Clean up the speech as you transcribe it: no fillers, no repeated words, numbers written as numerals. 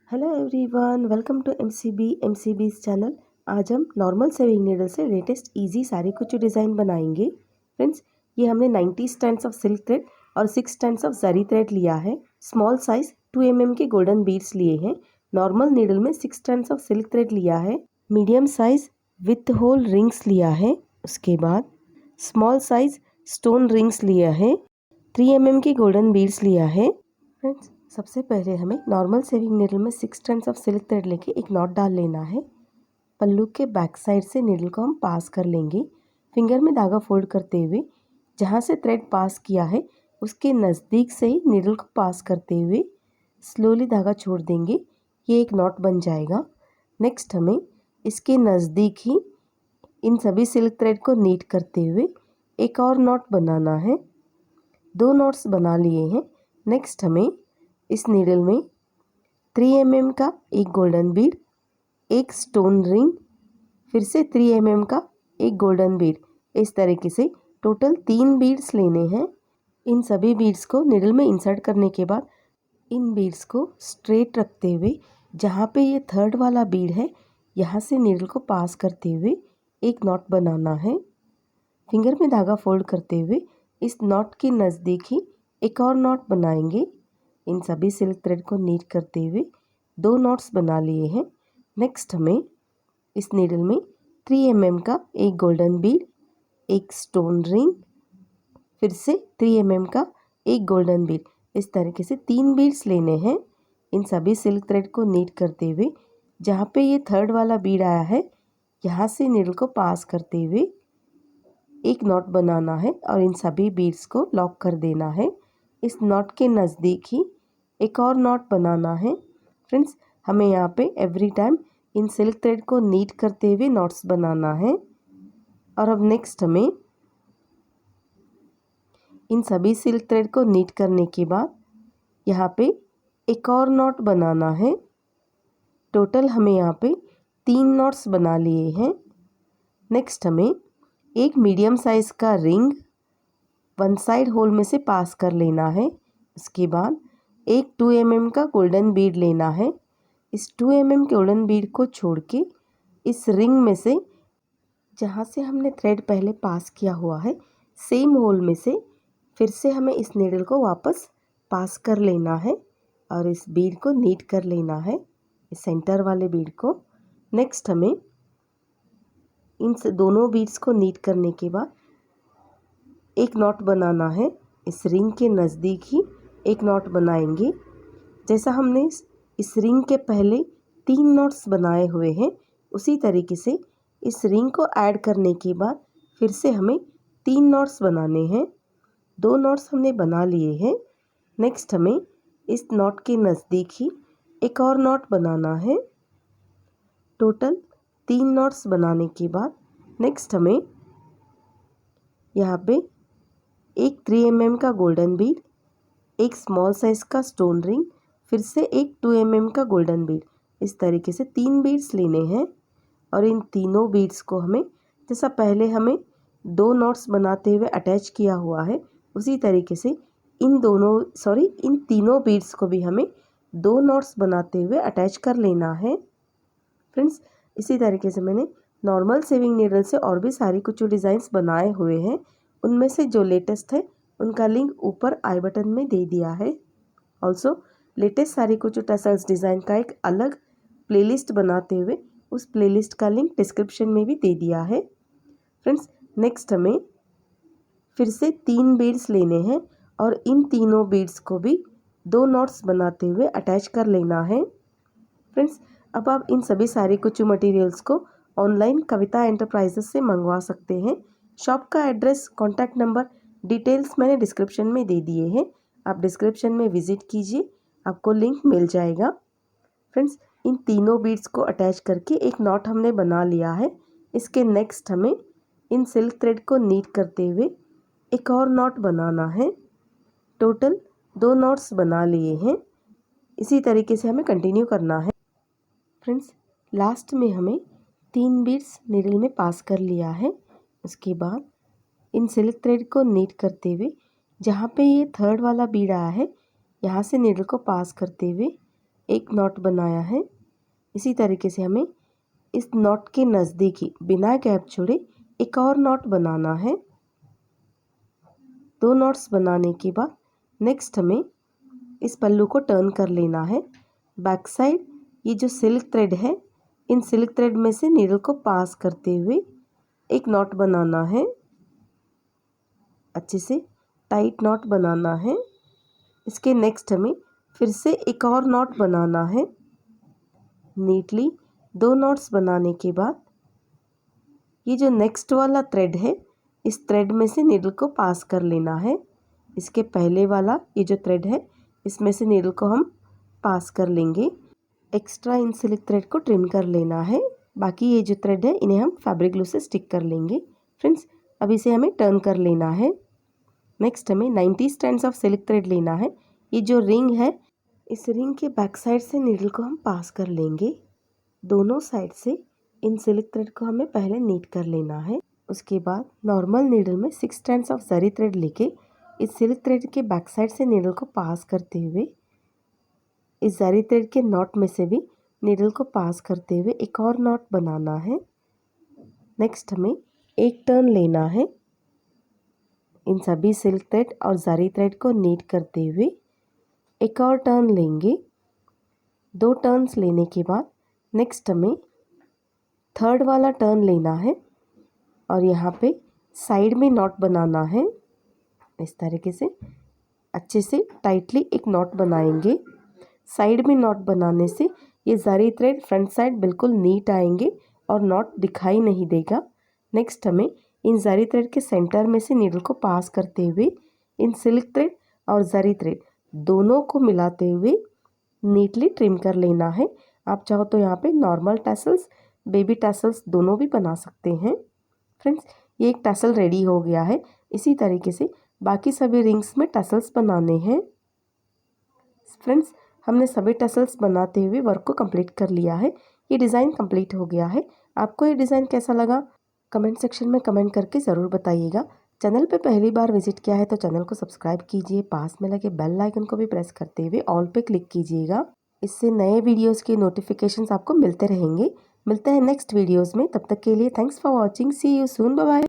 Hello everyone, welcome to MCB's channel. आज हम normal sewing needle से लेटेस्ट इजी साड़ी कुछ डिज़ाइन बनाएंगे। फ्रेंड्स, ये हमने 90 स्टैंड्स ऑफ सिल्क थ्रेड और 6 स्टैंड्स ऑफ जरी थ्रेड लिया है। स्मॉल साइज 2 mm के गोल्डन बीड्स लिए हैं। नॉर्मल नीडल में 6 स्टैंड्स ऑफ सिल्क थ्रेड लिया है। Medium size with whole rings लिया है। उसके बाद स्मॉल साइज स्टोन रिंग्स लिया है। 3 mm के गोल्डन बीड्स लिया है। फ्रेंड्स, सबसे पहले हमें नॉर्मल सेविंग नीडल में 6 स्ट्रैंड्स ऑफ सिल्क थ्रेड लेके एक नॉट डाल लेना है। पल्लू के बैक साइड से नीडल को हम पास कर लेंगे। फिंगर में धागा फोल्ड करते हुए जहाँ से थ्रेड पास किया है उसके नज़दीक से ही नीडल को पास करते हुए स्लोली धागा छोड़ देंगे। ये एक नॉट बन जाएगा। नेक्स्ट हमें इसके नज़दीक ही इन सभी सिल्क थ्रेड को नीट करते हुए एक और नॉट बनाना है। 2 नॉट्स बना लिए हैं। नेक्स्ट हमें इस नीडल में 3 mm का एक गोल्डन बीड, एक स्टोन रिंग, फिर से 3 mm का एक गोल्डन बीड, इस तरीके से टोटल 3 बीड्स लेने हैं। इन सभी बीड्स को नीडल में इंसर्ट करने के बाद इन बीड्स को स्ट्रेट रखते हुए जहाँ पे ये थर्ड वाला बीड है यहाँ से नीडल को पास करते हुए एक नॉट बनाना है। फिंगर में धागा फोल्ड करते हुए इस नॉट के नज़दीक ही एक और नॉट बनाएंगे। इन सभी सिल्क थ्रेड को नीट करते हुए 2 नॉट्स बना लिए हैं। नेक्स्ट हमें इस नीडल में 3 mm का एक गोल्डन बीड, एक स्टोन रिंग, फिर से 3 mm का एक गोल्डन बीड, इस तरीके से 3 बीड्स लेने हैं। इन सभी सिल्क थ्रेड को नीट करते हुए जहाँ पे ये थर्ड वाला बीड आया है यहाँ से नीडल को पास करते हुए एक नॉट बनाना है और इन सभी बीड्स को लॉक कर देना है। इस नॉट के नज़दीक ही एक और नॉट बनाना है। फ्रेंड्स, हमें यहाँ पे every time in silk thread को नीट करते हुए नॉट्स बनाना है। और अब नेक्स्ट हमें इन सभी सिल्क थ्रेड को नीट करने के बाद यहाँ पे एक और नॉट बनाना है। टोटल हमें यहाँ पे 3 नॉट्स बना लिए हैं। नेक्स्ट हमें एक मीडियम साइज़ का रिंग वन साइड होल में से पास कर लेना है। उसके बाद एक 2 mm का गोल्डन बीड लेना है। इस 2 mm गोल्डन बीड को छोड़ के इस रिंग में से जहाँ से हमने थ्रेड पहले पास किया हुआ है सेम होल में से फिर से हमें इस नीडल को वापस पास कर लेना है और इस बीड को नीट कर लेना है, इस सेंटर वाले बीड को। नेक्स्ट हमें इन दोनों बीड्स को नीट करने के बाद एक नॉट बनाना है। इस रिंग के नज़दीक ही एक नॉट बनाएंगे। जैसा हमने इस रिंग के पहले 3 नॉट्स बनाए हुए हैं उसी तरीके से इस रिंग को ऐड करने के बाद फिर से हमें 3 नॉट्स बनाने हैं। 2 नॉट्स हमने बना लिए हैं। नेक्स्ट हमें इस नॉट के नज़दीक ही एक और नॉट बनाना है। टोटल 3 नॉट्स बनाने के बाद नेक्स्ट हमें यहाँ पे एक 3 mm का गोल्डन बीड, एक स्मॉल साइज़ का स्टोन रिंग, फिर से एक 2 mm का गोल्डन बीड, इस तरीके से 3 बीड्स लेने हैं। और इन तीनों बीड्स को हमें जैसा पहले हमें 2 नॉट्स बनाते हुए अटैच किया हुआ है उसी तरीके से इन तीनों बीड्स को भी हमें 2 नॉट्स बनाते हुए अटैच कर लेना है। फ्रेंड्स, इसी तरीके से मैंने नॉर्मल सेविंग नीडल से और भी सारी कुछ डिज़ाइंस बनाए हुए हैं। उनमें से जो लेटेस्ट है उनका लिंक ऊपर आई बटन में दे दिया है। ऑल्सो लेटेस्ट सारी कुछ टसल्स डिज़ाइन का एक अलग प्लेलिस्ट बनाते हुए उस प्लेलिस्ट का लिंक डिस्क्रिप्शन में भी दे दिया है। फ्रेंड्स, नेक्स्ट हमें फिर से 3 बीड्स लेने हैं और इन तीनों बीड्स को भी 2 नॉट्स बनाते हुए अटैच कर लेना है। फ्रेंड्स, अब आप इन सभी सारे कुछ मटेरियल्स को ऑनलाइन कविता एंटरप्राइजेस से मंगवा सकते हैं। शॉप का एड्रेस, कॉन्टैक्ट नंबर, डिटेल्स मैंने डिस्क्रिप्शन में दे दिए हैं। आप डिस्क्रिप्शन में विज़िट कीजिए, आपको लिंक मिल जाएगा। फ्रेंड्स, इन तीनों बीड्स को अटैच करके एक नॉट हमने बना लिया है। इसके नेक्स्ट हमें इन सिल्क थ्रेड को नीट करते हुए एक और नॉट बनाना है। टोटल 2 नॉट्स बना लिए हैं। इसी तरीके से हमें कंटिन्यू करना है। फ्रेंड्स, लास्ट में हमें 3 बीड्स नीडल में पास कर लिया है। उसके बाद इन सिल्क थ्रेड को नीट करते हुए जहाँ पे ये थर्ड वाला बीड आया है यहाँ से नीडल को पास करते हुए एक नॉट बनाया है। इसी तरीके से हमें इस नॉट के नज़दीक ही बिना गैप छोड़े एक और नॉट बनाना है। 2 नॉट्स बनाने के बाद नेक्स्ट हमें इस पल्लू को टर्न कर लेना है। बैक साइड ये जो सिल्क थ्रेड है, इन सिल्क थ्रेड में से नीडल को पास करते हुए एक नॉट बनाना है। अच्छे से टाइट नॉट बनाना है। इसके नेक्स्ट हमें फिर से एक और नॉट बनाना है। नीटली 2 नॉट्स बनाने के बाद ये जो नेक्स्ट वाला थ्रेड है, इस थ्रेड में से नीडल को पास कर लेना है। इसके पहले वाला ये जो थ्रेड है, इसमें से नीडल को हम पास कर लेंगे। एक्स्ट्रा इन सिल्क थ्रेड को ट्रिम कर लेना है। बाकी ये जो थ्रेड है इन्हें हम फैब्रिक ग्लू से स्टिक कर लेंगे। फ्रेंड्स, अब इसे हमें टर्न कर लेना है। नेक्स्ट हमें 90 स्ट्रैंड्स ऑफ सिल्क थ्रेड लेना है। ये जो रिंग है, इस रिंग के बैक साइड से नीडल को हम पास कर लेंगे। दोनों साइड से इन सिल्क थ्रेड को हमें पहले नीट कर लेना है। उसके बाद नॉर्मल नीडल में 6 स्ट्रैंड्स ऑफ जरी थ्रेड लेके इस सिल्क थ्रेड के बैक साइड से नीडल को पास करते हुए इस जरी थ्रेड के नॉट में से भी नीडल को पास करते हुए एक और नॉट बनाना है। नेक्स्ट हमें एक टर्न लेना है। इन सभी सिल्क थ्रेड और जरी थ्रेड को नीट करते हुए एक और टर्न लेंगे। 2 टर्न्स लेने के बाद नेक्स्ट हमें थर्ड वाला टर्न लेना है और यहाँ पे साइड में नॉट बनाना है। इस तरीके से अच्छे से टाइटली एक नॉट बनाएंगे। साइड में नॉट बनाने से ये जरी थ्रेड फ्रंट साइड बिल्कुल नीट आएंगे और नॉट दिखाई नहीं देगा। नेक्स्ट हमें इन जरी थ्रेड के सेंटर में से नीडल को पास करते हुए इन सिल्क थ्रेड और जरी थ्रेड दोनों को मिलाते हुए नीटली ट्रिम कर लेना है। आप चाहो तो यहाँ पे नॉर्मल टैसल्स, बेबी टैसल्स दोनों भी बना सकते हैं। फ्रेंड्स, ये एक टैसल रेडी हो गया है। इसी तरीके से बाकी सभी रिंग्स में टैसल्स बनाने हैं। फ्रेंड्स, हमने सभी टैसल्स बनाते हुए वर्क को कंप्लीट कर लिया है। ये डिज़ाइन कंप्लीट हो गया है। आपको ये डिज़ाइन कैसा लगा कमेंट सेक्शन में कमेंट करके ज़रूर बताइएगा। चैनल पे पहली बार विजिट किया है तो चैनल को सब्सक्राइब कीजिए। पास में लगे बेल आइकन को भी प्रेस करते हुए ऑल पे क्लिक कीजिएगा। इससे नए वीडियोज़ के नोटिफिकेशंस आपको मिलते रहेंगे। मिलते हैं नेक्स्ट वीडियोज़ में। तब तक के लिए thanks for watching. See you soon. Bye bye.